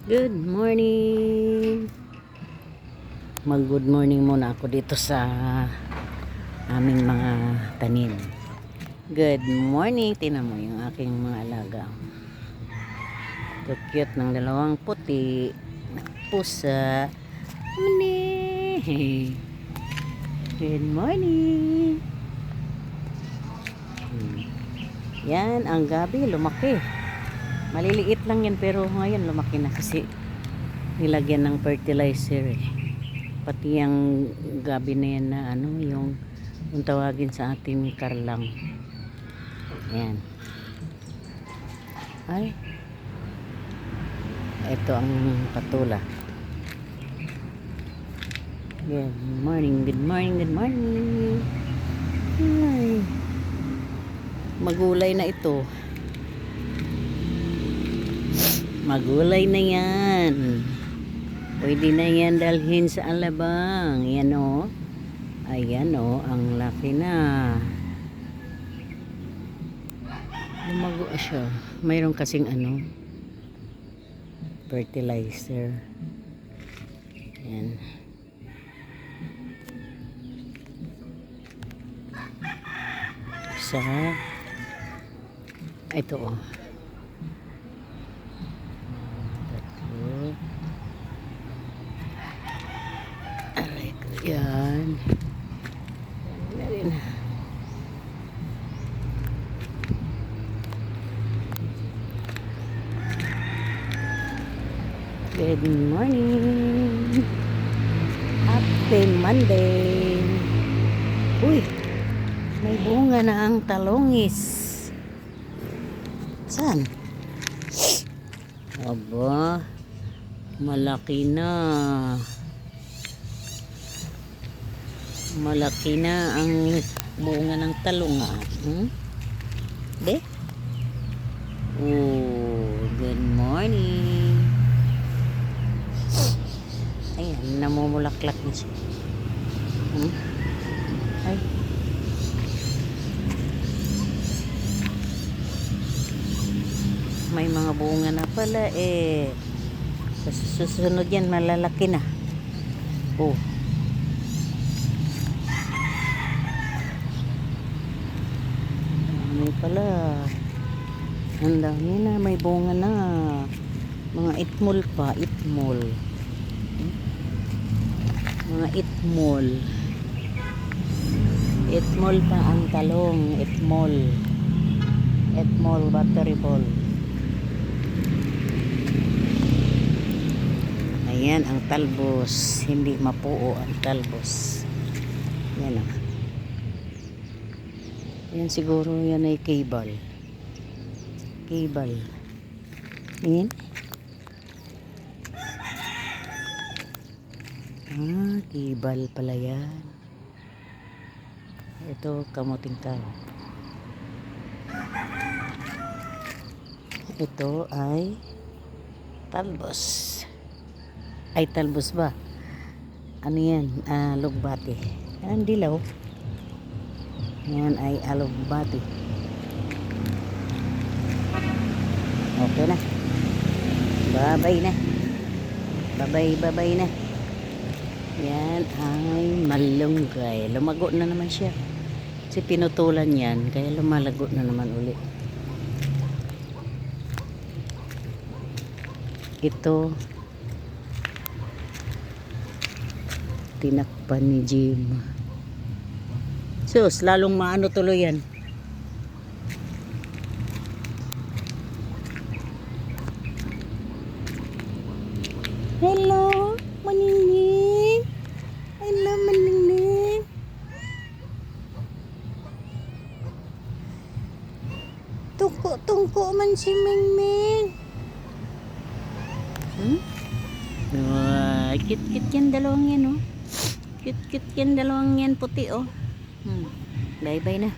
Good morning. Mag-good morning muna ako dito sa aming mga tanim. Good morning. Tingnan mo yung aking mga alaga. So cute ng dalawang puti na pusa. Good morning. Yan, ang gabi lumaki. Maliliit lang yan pero ngayon lumaki na kasi nilagyan ng fertilizer eh. Pati yung gabi na yan na ano yung tawagin sa ating karlang. Yan. Ay. Ito ang patula. Good morning, good morning, good morning. Ay. Magulay na ito. Magulay na yan. Pwede na yan dalhin sa alabang. Yan o. Ayan o. Ang laki na. Lumago siya. Mayroon kasing ano. Fertilizer. Yan. Sa ito o. Yan. Good morning. Happy Monday. Uy, may bunga na ang talongis. Saan? Aba, malaki na. Malaki na ang bunga ng talong ah. De? Oh, good morning. Ayan, namumulaklak na siya. Ay. May mga bunga na pala eh. Sa susunod yan, malalaki na. Oh. May pala. Ang dami na, may bunga na. Mga itmol pa, itmol. Mga itmol. Itmol pa ang talong, itmol. Itmol battery ball. Ayan ang talbos, hindi mapuo ang talbos. Yan ah. Yan siguro yan ay cable. Cable. Yan. Ah, cable pala yan. Ito kamuting kao. Ito ay talbos. Ay talbos ba? Ano yan? Lugbati. Yan dilaw. Yan ay alugbati. Okay na. Bye-bye na. Bye-bye na. Yan ay malunggay. Lumago na naman siya. Kasi pinutulan yan. Kaya lumalago na naman ulit. Ito tinakpan ni Jim. Sus, lalong maano tuloy yan. Hello, maningning. Hello, maningning. Tungko man si Mingming. Wah, cute yan dalawang yan oh. Cute yan dalawang yan puti oh. Bye-bye na.